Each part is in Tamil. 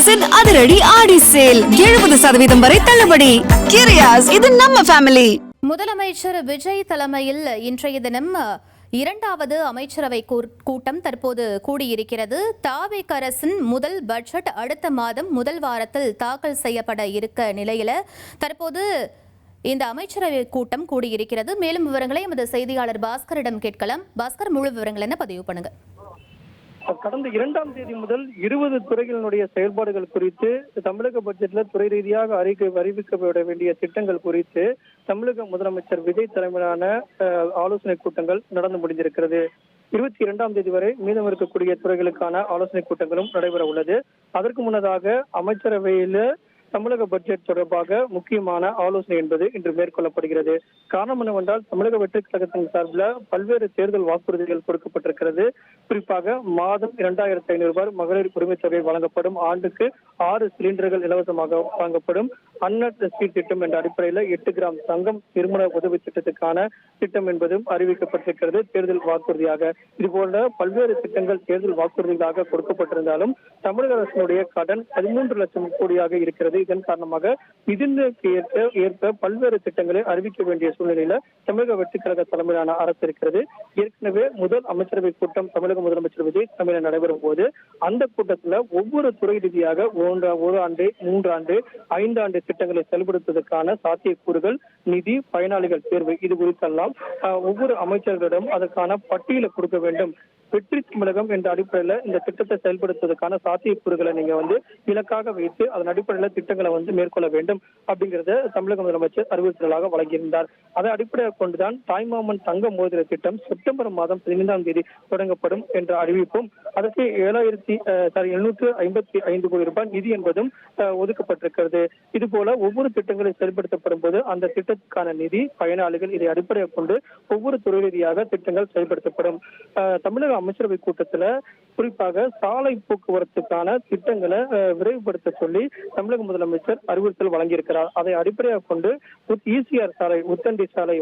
கிரியாஸின் அதிரடி ஆடி சேல் 70% வரை தள்ளுபடி. கிரியாஸ், இது நம்ம ஃபேமிலி. முதலமைச்சர் விஜய் தலைமையில் இன்றைய தினம் இரண்டாவது அமைச்சரவை கூட்டம் தற்போது கூடியிருக்கிறது. தாவேக அரசின் முதல் பட்ஜெட் அடுத்த மாதம் முதல் வாரத்தில் தாக்கல் செய்யப்பட இருக்க நிலையில தற்போது இந்த அமைச்சரவை கூட்டம் கூடியிருக்கிறது. மேலும் விவரங்களை எமது செய்தியாளர் பாஸ்கரிடம் கேட்கலாம். பாஸ்கர், முழு விவரங்கள் என்ன பதிவு பண்ணுங்க. கடந்த 2ஆம் தேதி முதல் 20 துறைகளினுடைய செயல்பாடுகள் குறித்து தமிழக பட்ஜெட்ல துறை ரீதியாக அறிவிக்கப்பட வேண்டிய திட்டங்கள் குறித்து தமிழக முதலமைச்சர் விஜய் தலைமையிலான ஆலோசனை கூட்டங்கள் நடந்து முடிந்திருக்கிறது. 22ஆம் தேதி வரை மீதம் இருக்கக்கூடிய துறைகளுக்கான ஆலோசனை கூட்டங்களும் நடைபெற உள்ளது. அதற்கு முன்னதாக அமைச்சரவையில தமிழக பட்ஜெட் தொடர்பாக முக்கியமான ஆலோசனை என்பது இன்று மேற்கொள்ளப்படுகிறது. காரணம் என்னவென்றால் தமிழக வெற்றி கழகத்தின் சார்பில் பல்வேறு தேர்தல் வாக்குறுதிகள் கொடுக்கப்பட்டிருக்கிறது. குறிப்பாக மாதம் 2500 ரூபாய் மகளிர் உரிமைத் தொகை வழங்கப்படும், ஆண்டுக்கு 6 சிலிண்டர்கள் இலவசமாக வழங்கப்படும், அன்னஸ்ரீ திட்டம் என்ற அடிப்படையில் 8 கிராம் தங்கம் திருமண உதவி திட்டத்துக்கான திட்டம் என்பதும் அறிவிக்கப்பட்டிருக்கிறது. தேர்தல் வாக்குறுதியாக இதுபோன்ற பல்வேறு திட்டங்கள் தேர்தல் வாக்குறுதிகளாக கொடுக்கப்பட்டிருந்தாலும் தமிழக அரசினுடைய கடன் 13 லட்சம் கோடியாக இருக்கிறது. இதன் காரணமாக நிதிநிலைக்கு ஏற்ப பல்வேறு திட்டங்களை அறிவிக்க வேண்டிய சூழ்நிலையில தமிழக வெற்றி கழக தலைமையிலான அரசு இருக்கிறது. ஏற்கனவே முதல் அமைச்சரவை கூட்டம் தமிழக முதலமைச்சர் விஜய் தலைமையில் நடைபெறும் போது அந்த கூட்டத்துல ஒவ்வொரு துறை ரீதியாக 1 ஆண்டு, 3 ஆண்டு, 5 ஆண்டு திட்டங்களை செயல்படுத்துவதற்கான சாத்தியக்கூறுகள், நிதி, பயனாளிகள் தேர்வு இது குறித்தெல்லாம் ஒவ்வொரு அமைச்சர்களிடம் அதற்கான பட்டியலை கொடுக்க வேண்டும். வெற்றி தமிழகம் என்ற அடிப்படையில இந்த திட்டத்தை செயல்படுத்துவதற்கான சாத்தியக்கூறுகளை நீங்க இலக்காக வைத்து அதன் அடிப்படையில திட்டங்களை மேற்கொள்ள வேண்டும் அப்படிங்கறத தமிழக முதலமைச்சர் அறிவுறுத்தலாக வழங்கியிருந்தார். அதை அடிப்படையாக கொண்டுதான் தாய்மாமன் தங்க மோதிர திட்டம் செப்டம்பர் மாதம் 15ஆம் தேதி தொடங்கப்படும் என்ற அறிவிப்பும் அதற்கு 755 கோடி ரூபாய் நிதி என்பதும் ஒதுக்கப்பட்டிருக்கிறது. இது போல ஒவ்வொரு திட்டங்களை செயல்படுத்தப்படும் போது அந்த திட்டத்துக்கான நிதி, பயனாளிகள் இதை அடிப்படையாக கொண்டு ஒவ்வொரு துறை ரீதியாக திட்டங்கள் செயல்படுத்தப்படும். தமிழக அமைச்சரவை கூட்டத்துல குறிப்பாக சாலை போக்குவரத்துக்கான திட்டங்களை விரைவுபடுத்த சொல்லி தமிழக முதலமைச்சர் அறிவுறுத்தல் வழங்கியிருக்கிறார். அதை அடிப்படையாக கொண்டு ஈசிஆர் சாலை, உத்தண்டி சாலை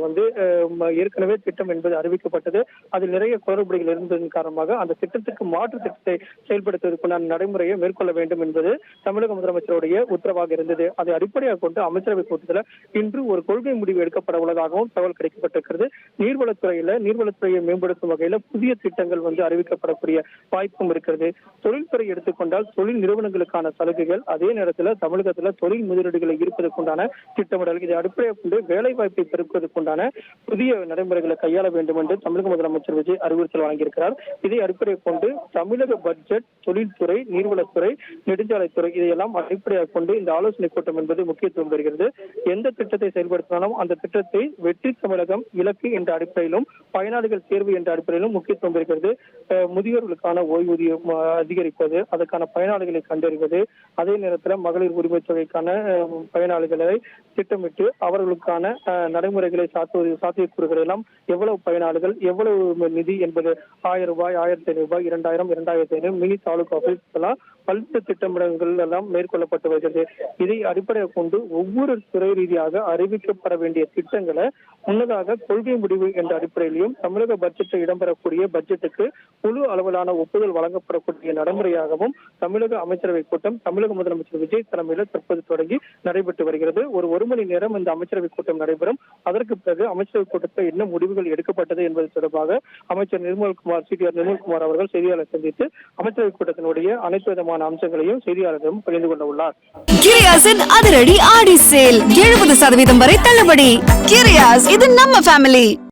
ஏற்கனவே திட்டம் என்பது அறிவிக்கப்பட்டது. அதில் நிறைய குளறுபடிகள் இருந்ததன் காரணமாக அந்த திட்டத்துக்கு மாற்று திட்டத்தை செயல்படுத்துவதற்கான நடைமுறையை மேற்கொள்ள வேண்டும் என்பது தமிழக முதலமைச்சருடைய உத்தரவாக இருந்தது. அதை அடிப்படையாக கொண்டு அமைச்சரவை கூட்டத்தில் இன்று ஒரு கொள்கை முடிவு எடுக்கப்பட உள்ளதாகவும் தகவல் கிடைக்கப்பட்டிருக்கிறது. நீர்வளத்துறையை மேம்படுத்தும் வகையில் புதிய திட்டங்கள் அறிவிக்கப்படக்கூடிய வாய்ப்பும் இருக்கிறது. தொழில்துறை எடுத்துக்கொண்டால் தொழில் நிறுவனங்களுக்கான சலுகைகள், அதே நேரத்தில் தமிழகத்தில் தொழில் முதலீடுகளை ஈர்ப்பதற்குண்டான திட்டமிடல், இதை அடிப்படையாக கொண்டு வேலை வாய்ப்பை பெருக்குவதற்குண்டான புதிய நடைமுறைகளை கையாள வேண்டும் என்று தமிழக முதலமைச்சர் விஜய் அறிவுறுத்தல் வழங்கியிருக்கிறார். இதை அடிப்படையாக கொண்டு தமிழக பட்ஜெட் தொழில்துறை, நீர்வளத்துறை, நெடுஞ்சாலைத்துறை இதையெல்லாம் அடிப்படையாக கொண்டு இந்த ஆலோசனை கூட்டம் என்பது முக்கியத்துவம் பெறுகிறது. எந்த திட்டத்தை செயல்படுத்தினாலும் அந்த திட்டத்தை வெற்றி தமிழகம் இலக்கு என்ற அடிப்படையிலும் பயனாளிகள் தேர்வு என்ற அடிப்படையிலும் முக்கியத்துவம் பெறுகிறது. முதியோர்களுக்கான ஓய்வூதியம் அதிகரிப்பது, அதற்கான பயனாளிகளை கண்டறிவது, அதே நேரத்தில் மகளிர் உரிமை தொகைக்கான பயனாளிகளை திட்டமிட்டு அவர்களுக்கான நடைமுறைகளை சாத்தியக்கூறுகள் எல்லாம் எவ்வளவு பயனாளிகள், எவ்வளவு நிதி என்பது 1000 ரூபாய், 1500 ரூபாய், 2000, 2500 மினி தாலுகா ஆபீஸ் எல்லாம் பல்வேறு திட்டமிடங்கள் எல்லாம் மேற்கொள்ளப்பட்டு வருகிறது. இதை அடிப்படையாக கொண்டு ஒவ்வொரு துறை ரீதியாக அறிவிக்கப்பட வேண்டிய திட்டங்களை முன்னதாக கொள்கை முடிவு என்ற அடிப்படையிலும் தமிழக பட்ஜெட்டில் இடம்பெறக்கூடிய பட்ஜெட்டுக்கு முழு அளவிலான ஒப்புதல் வழங்கப்படக்கூடிய நடைமுறையாகவும் தமிழக அமைச்சரவை கூட்டம் தமிழக முதலமைச்சர் விஜய் தலைமையில் தற்போது தொடங்கி நடைபெற்று வருகிறது. ஒரு மணி நேரம் இந்த அமைச்சரவை கூட்டம் நடைபெறும். அதற்கு பிறகு அமைச்சரவை கூட்டத்தில் என்ன முடிவுகள் எடுக்கப்பட்டது என்பது தொடர்பாக அமைச்சர் சிடிஆர் நிர்மல்குமார் அவர்கள் செய்தியாளர் சந்தித்து அமைச்சரவை கூட்டத்தினுடைய அனைத்து விதமான அம்சங்களையும் செய்தியாளர்களிடம் பகிர்ந்து கொள்ள உள்ளார். கிரியாஸின் அதிரடி ஆடி சேல் 70% வரை தள்ளுபடி. கிரியாஸ், இது நம்ம ஃபேமிலி.